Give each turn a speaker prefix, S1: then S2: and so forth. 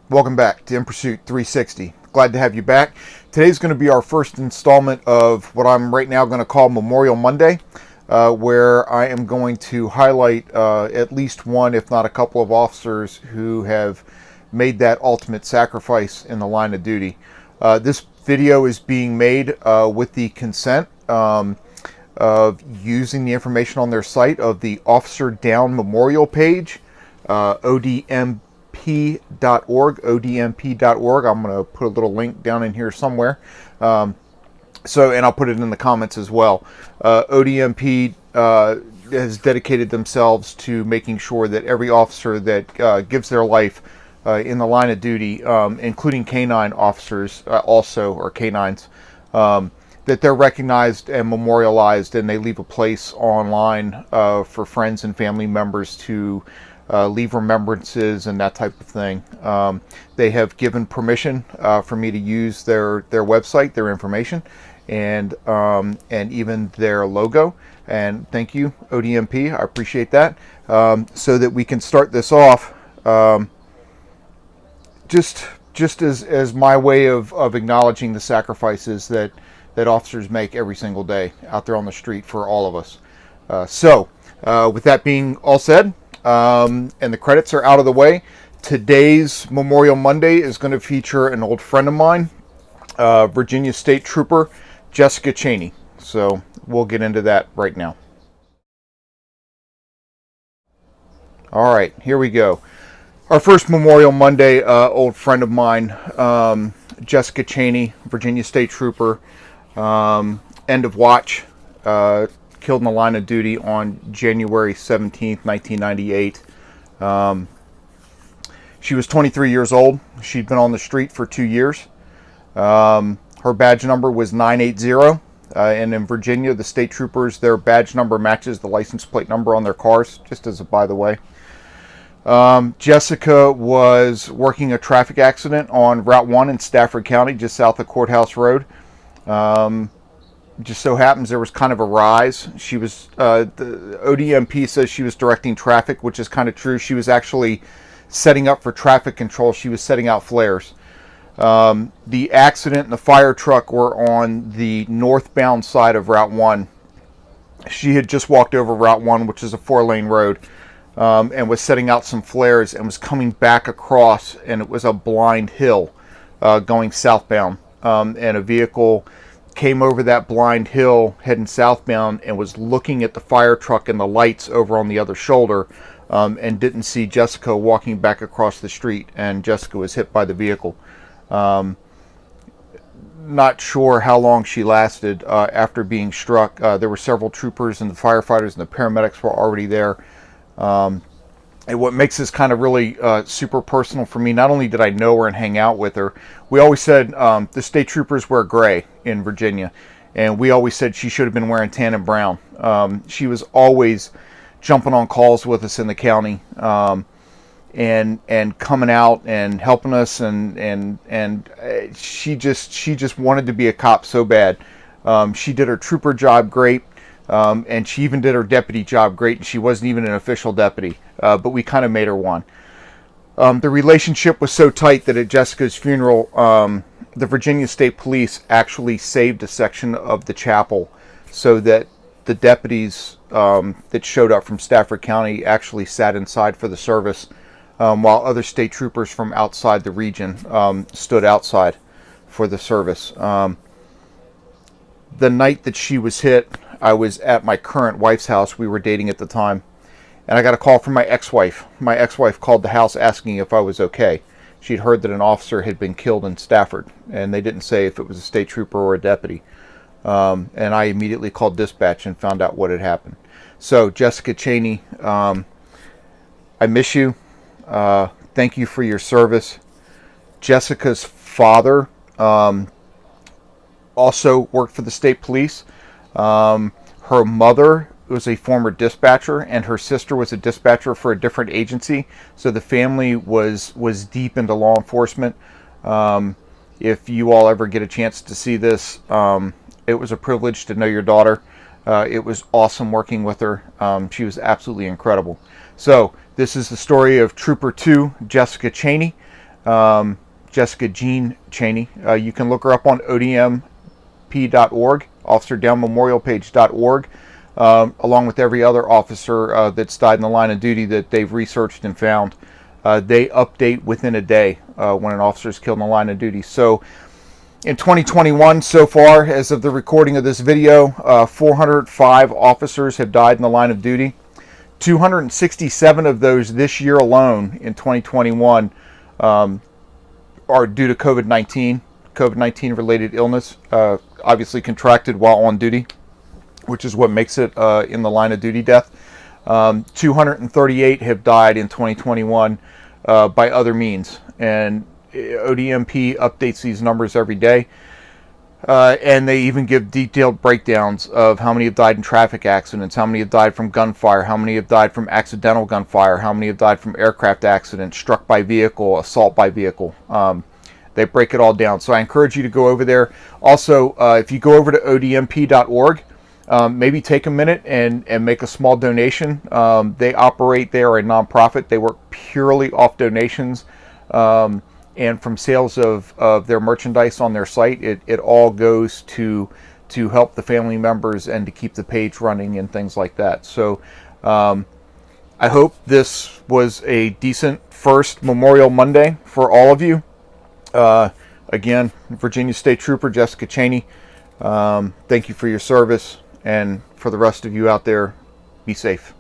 S1: Welcome back to In Pursuit 360. Glad to have you back. Today's going to be our first installment of what I'm right now going to call Memorial Monday, where I am going to highlight at least one, if not a couple of officers who have made that ultimate sacrifice in the line of duty. This video is being made with the consent of using the information on their site of the Officer Down Memorial page, ODMP.org, odmp.org. I'm going to put a little link down in here somewhere. And I'll put it in the comments as well. ODMP has dedicated themselves to making sure that every officer that gives their life in the line of duty, including canine officers also, or canines, that they're recognized and memorialized, and they leave a place online for friends and family members to leave remembrances and that type of thing. They have given permission for me to use their website, their information, and even their logo. And thank you, ODMP. I appreciate that. So that we can start this off, just as my way of acknowledging the sacrifices that officers make every single day out there on the street for all of us. With that being all said, and the credits are out of the way, today's Memorial Monday is going to feature an old friend of mine, Virginia State Trooper Jessica Cheney. So we'll get into that right now. All right, here we go. Our first Memorial Monday, old friend of mine, Jessica Cheney, Virginia State Trooper, end of watch, killed in the line of duty on January 17th, 1998. She was 23 years old. She'd been on the street for 2 years. Her badge number was 980. And in Virginia, the state troopers, their badge number matches the license plate number on their cars, just as a by the way. Jessica was working a traffic accident on Route 1 in Stafford County, just south of Courthouse Road. Just so happens there was kind of a rise. She was, the ODMP says she was directing traffic, which is kind of true. She was actually setting up for traffic control. She was setting out flares. The accident and the fire truck were on the northbound side of Route 1. She had just walked over Route 1, which is a 4-lane road, and was setting out some flares and was coming back across, and it was a blind hill going southbound. And a vehicle came over that blind hill heading southbound and was looking at the fire truck and the lights over on the other shoulder, and didn't see Jessica walking back across the street, and Jessica was hit by the vehicle. Not sure how long she lasted after being struck. There were several troopers and the firefighters and the paramedics were already there. And what makes this kind of really super personal for me, not only did I know her and hang out with her, we always said the state troopers wear gray in Virginia, and we always said she should have been wearing tan and brown. She was always jumping on calls with us in the county, and coming out and helping us, and she just wanted to be a cop so bad. She did her trooper job great. And she even did her deputy job great, and she wasn't even an official deputy, but we kind of made her one. The relationship was so tight that at Jessica's funeral, the Virginia State Police actually saved a section of the chapel so that the deputies that showed up from Stafford County actually sat inside for the service, while other state troopers from outside the region stood outside for the service. The night that she was hit, I was at my current wife's house. We were dating at the time. And I got a call from my ex-wife. My ex-wife called the house asking if I was okay. She'd heard that an officer had been killed in Stafford, and they didn't say if it was a state trooper or a deputy. And I immediately called dispatch and found out what had happened. So, Jessica Cheney, I miss you. Thank you for your service. Jessica's father also worked for the state police. Her mother was a former dispatcher, and her sister was a dispatcher for a different agency. So the family was deep into law enforcement. If you all ever get a chance to see this, it was a privilege to know your daughter. It was awesome working with her. She was absolutely incredible. So this is the story of Trooper 2, Jessica Cheney. Jessica Jean Cheney. You can look her up on odmp.org, officerdownmemorialpage.org, along with every other officer that's died in the line of duty that they've researched and found. They update within a day when an officer is killed in the line of duty. So in 2021, so far, as of the recording of this video, 405 officers have died in the line of duty. 267 of those this year alone in 2021 are due to COVID-19 related illness, obviously contracted while on duty, which is what makes it in the line of duty death. 238 have died in 2021 by other means, and ODMP updates these numbers every day, and they even give detailed breakdowns of how many have died in traffic accidents, how many have died from gunfire, how many have died from accidental gunfire, how many have died from aircraft accidents, struck by vehicle, assault by vehicle. They break it all down. So I encourage you to go over there. Also, if you go over to odmp.org, maybe take a minute and make a small donation. They are a nonprofit. They work purely off donations. And from sales of their merchandise on their site. It all goes to help the family members and to keep the page running and things like that. So I hope this was a decent first Memorial Monday for all of you. Again, Virginia State Trooper Jessica Cheney, thank you for your service, and for the rest of you out there, be safe.